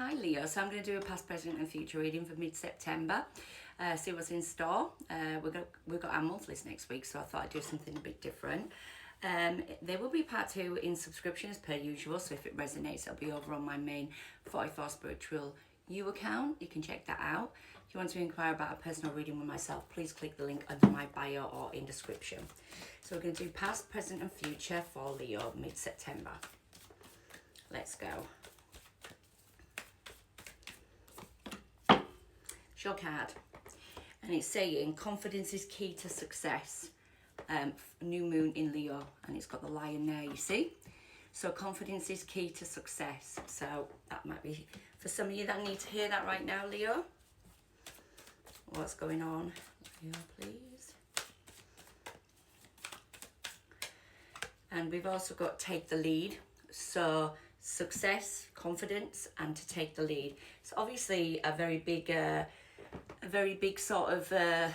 Hi Leo, so I'm going to do a past, present and future reading for mid-September. See what's in store. We've got our monthlies next week, so I thought I'd do something a bit different. There will be part 2 in subscription as per usual, so if it resonates, it'll be over on my main 44 Spiritual You account. You can check that out. If you want to inquire about a personal reading with myself, please click the link under my bio or in description. So we're going to do past, present and future for Leo mid-September. Let's go. Your card, and it's saying confidence is key to success. New moon in Leo, and it's got the lion there, you see. So confidence is key to success. So that might be for some of you that need to hear that right now, Leo. What's going on, Leo, please? And we've also got take the lead. So success, confidence, and to take the lead. It's obviously a very big sort of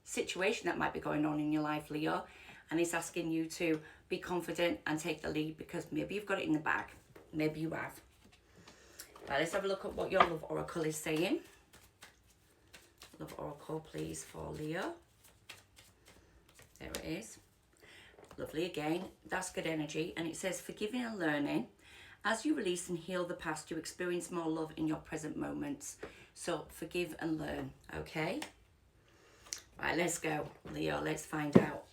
situation that might be going on in your life, Leo, and it's asking you to be confident and take the lead, because maybe you've got it in the bag, maybe you have. Right, let's have a look at what your love oracle is saying. Love oracle, please, for Leo. There it is. Lovely again. That's good energy, and it says forgiving and learning. As you release and heal the past, you experience more love in your present moments. So forgive and learn, okay? Right, let's go, Leo. Let's find out.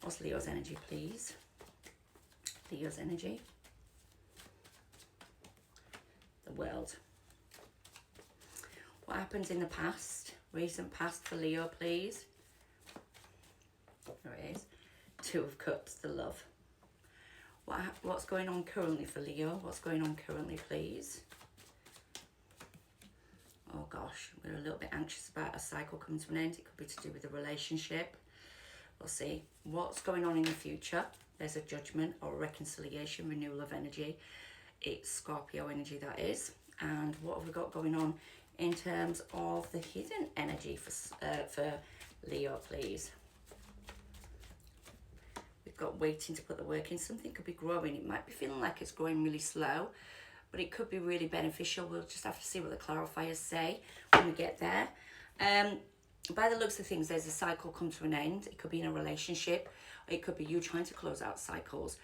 What's Leo's energy, please? Leo's energy. The world. What happens in the past? Recent past for Leo, please. There it is. 2 of Cups, the love. What's going on currently for Leo? What's going on currently, please? Oh gosh, we're a little bit anxious about a cycle coming to an end. It could be to do with a relationship. We'll see. What's going on in the future? There's a judgment or a reconciliation, renewal of energy. It's Scorpio energy, that is. And what have we got going on in terms of the hidden energy for Leo, please? We've got waiting to put the work in. Something could be growing. It might be feeling like it's growing really slow, but it could be really beneficial. We'll just have to see what the clarifiers say when we get there. By the looks of things, there's a cycle come to an end. It could be in a relationship, or it could be you trying to close out cycles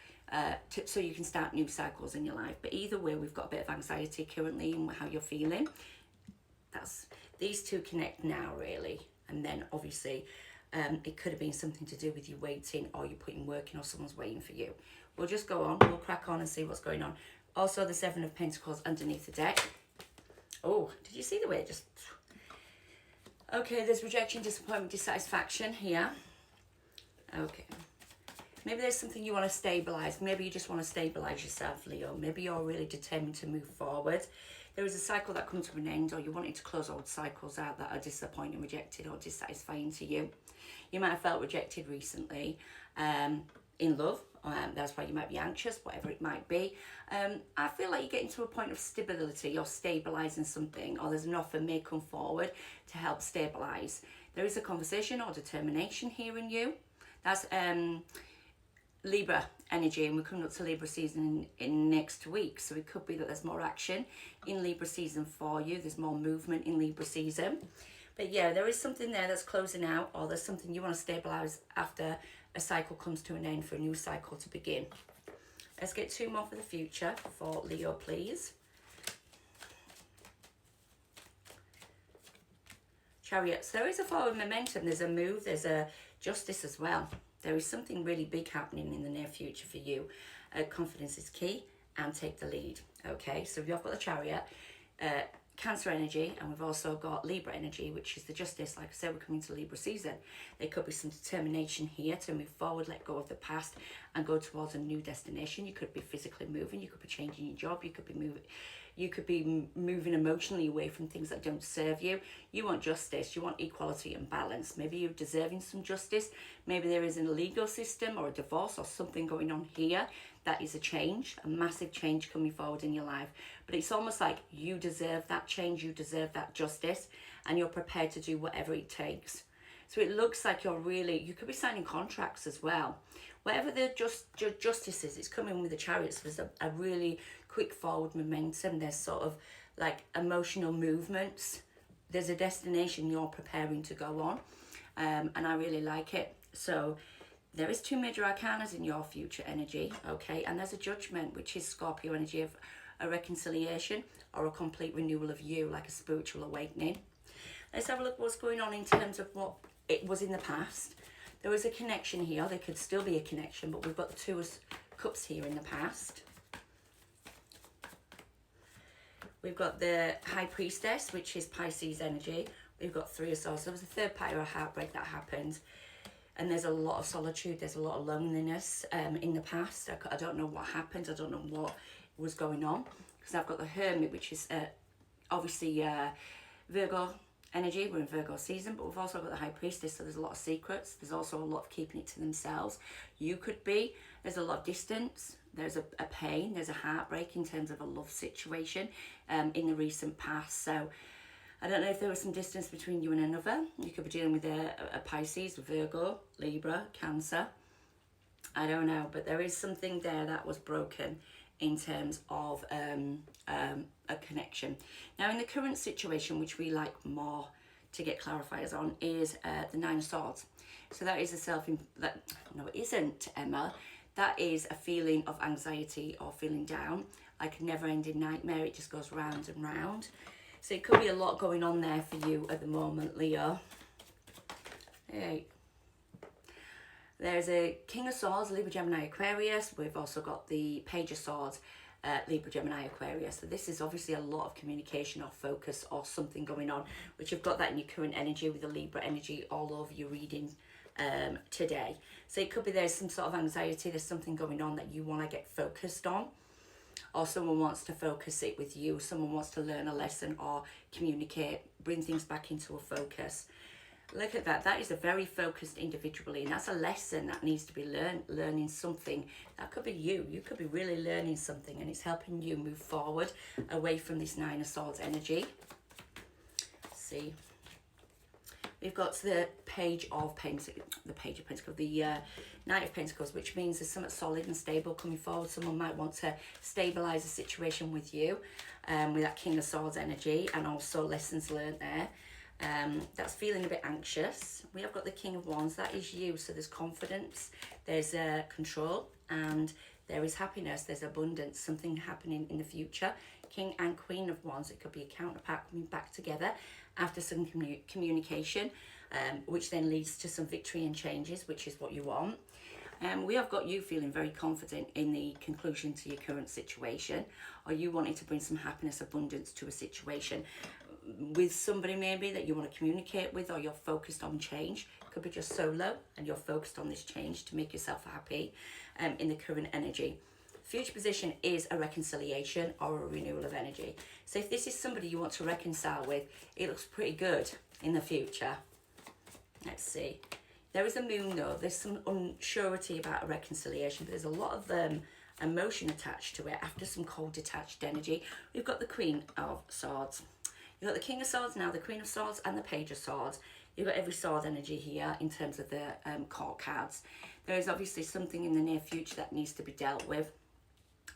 so you can start new cycles in your life. But either way, we've got a bit of anxiety currently in how you're feeling. These two connect now, really. And then obviously it could have been something to do with you waiting, or you putting work in, or someone's waiting for you. We'll just go on. We'll crack on and see what's going on. Also, the 7 of Pentacles underneath the deck. Oh, did you see the way it just... Okay, there's rejection, disappointment, dissatisfaction here. Okay. Maybe there's something you want to stabilize. Maybe you just want to stabilize yourself, Leo. Maybe you're really determined to move forward. There is a cycle that comes to an end, or you're wanting to close old cycles out that are disappointing, rejected, or dissatisfying to you. You might have felt rejected recently in love. That's why you might be anxious, whatever it might be. I feel like you're getting to a point of stability. You're stabilizing something, or there's an offer may come forward to help stabilize. There is a conversation or determination here in you. That's Libra energy, and we're coming up to Libra season in next week. So it could be that there's more action in Libra season for you. There's more movement in Libra season. But yeah, there is something there that's closing out, or there's something you want to stabilize after a cycle comes to an end for a new cycle to begin. Let's get 2 more for the future for Leo, please. Chariot. So there is a forward momentum. There's a move. There's a justice as well. There is something really big happening in the near future for you. Confidence is key, and take the lead. Okay, so we've got the Chariot, Cancer energy, and we've also got Libra energy, which is the justice. Like I said, we're coming to Libra season. There could be some determination here to move forward, let go of the past, and go towards a new destination. You could be physically moving. You could be changing your job. You could be moving. You could be moving emotionally away from things that don't serve you. You want justice. You want equality and balance. Maybe you're deserving some justice. Maybe there is a legal system or a divorce or something going on here. That is a change, a massive change coming forward in your life. But it's almost like you deserve that change. You deserve that justice. And you're prepared to do whatever it takes. So it looks like you could be signing contracts as well. Whatever the justice is, it's coming with the Chariots. There's a really quick forward momentum. There's sort of like emotional movements. There's a destination you're preparing to go on, and I really like it. So there is 2 major arcanas in your future energy, okay? And there's a judgment, which is Scorpio energy of a reconciliation or a complete renewal of you, like a spiritual awakening. Let's have a look what's going on in terms of what it was in the past. There was a connection here. There could still be a connection, but we've got the 2 of Cups here in the past. We've got the High Priestess, which is Pisces energy. We've got 3 of Swords. There was a third party or heartbreak that happened. And there's a lot of solitude. There's a lot of loneliness in the past. I don't know what happened. I don't know what was going on. Because I've got the Hermit, which is obviously Virgo energy. We're in Virgo season. But we've also got the High Priestess. So there's a lot of secrets. There's also a lot of keeping it to themselves. You could be. There's a lot of distance. There's a pain. There's a heartbreak in terms of a love situation in the recent past. So I don't know if there was some distance between you and another. You could be dealing with a Pisces, Virgo, Libra, Cancer. I don't know, but there is something there that was broken in terms of a connection. Now, in the current situation, which we like more to get clarifiers on, is the 9 of Swords. So that is no, it isn't, Emma. That is a feeling of anxiety or feeling down, like a never-ending nightmare. It just goes round and round. So it could be a lot going on there for you at the moment, Leo. Hey. There's a King of Swords, Libra, Gemini, Aquarius. We've also got the Page of Swords, Libra, Gemini, Aquarius. So this is obviously a lot of communication or focus or something going on, which you've got that in your current energy with the Libra energy all over your reading today. So it could be there's some sort of anxiety, there's something going on that you want to get focused on. Or someone wants to focus it with you. Someone wants to learn a lesson or communicate, bring things back into a focus. Look at that. That is a very focused individually. And that's a lesson that needs to be learned. Learning something. That could be you. You could be really learning something. And it's helping you move forward away from this 9 of Swords energy. Let's see. We've got the Page of Pentacles, the Knight of Pentacles, which means there's something solid and stable coming forward. Someone might want to stabilise a situation with you, with that King of Swords energy, and also lessons learned there. That's feeling a bit anxious. We have got the King of Wands. That is you. So there's confidence, there's control, and there is happiness. There's abundance, something happening in the future. King and Queen of Wands. It could be a counterpart coming back together after some communication, which then leads to some victory and changes, which is what you want. We have got you feeling very confident in the conclusion to your current situation, or you wanting to bring some happiness, abundance to a situation with somebody maybe that you want to communicate with, or you're focused on change. It could be just solo and you're focused on this change to make yourself happy in the current energy. Future position is a reconciliation or a renewal of energy. So if this is somebody you want to reconcile with, it looks pretty good in the future. Let's see. There is a moon though. There's some unsurety about a reconciliation, but there's a lot of emotion attached to it after some cold detached energy. We've got the Queen of Swords. You've got the King of Swords now, the Queen of Swords and the Page of Swords. You've got every sword energy here in terms of the court cards. There is obviously something in the near future that needs to be dealt with.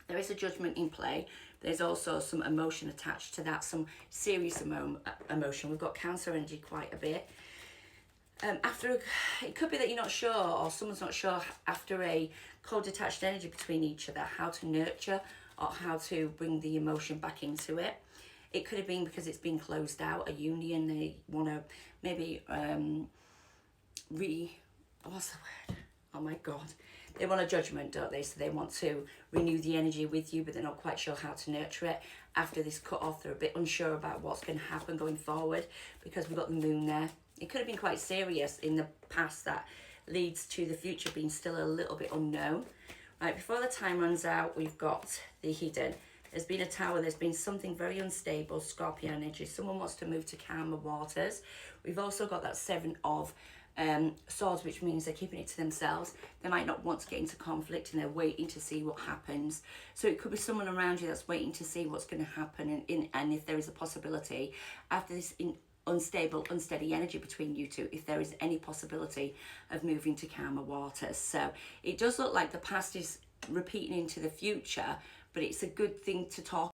There is a judgment in play. There's also some emotion attached to that, some serious emotion. We've got Cancer energy quite a bit. It could be that you're not sure, or someone's not sure after a cold detached energy between each other, how to nurture or how to bring the emotion back into it. It could have been because it's been closed out, a union. They want to maybe what's the word? Oh my God. They want a judgment, don't they? So they want to renew the energy with you, but they're not quite sure how to nurture it. After this cut off, they're a bit unsure about what's going to happen going forward because we've got the moon there. It could have been quite serious in the past that leads to the future being still a little bit unknown. Right, before the time runs out, we've got the Hidden. There's been a Tower. There's been something very unstable, Scorpio energy. Someone wants to move to calmer waters. We've also got that 7 of Swords, which means they're keeping it to themselves. They might not want to get into conflict and they're waiting to see what happens. So it could be someone around you that's waiting to see what's going to happen and if there is a possibility after this unstable, unsteady energy between you two, if there is any possibility of moving to calmer waters. So it does look like the past is repeating into the future, but it's a good thing to talk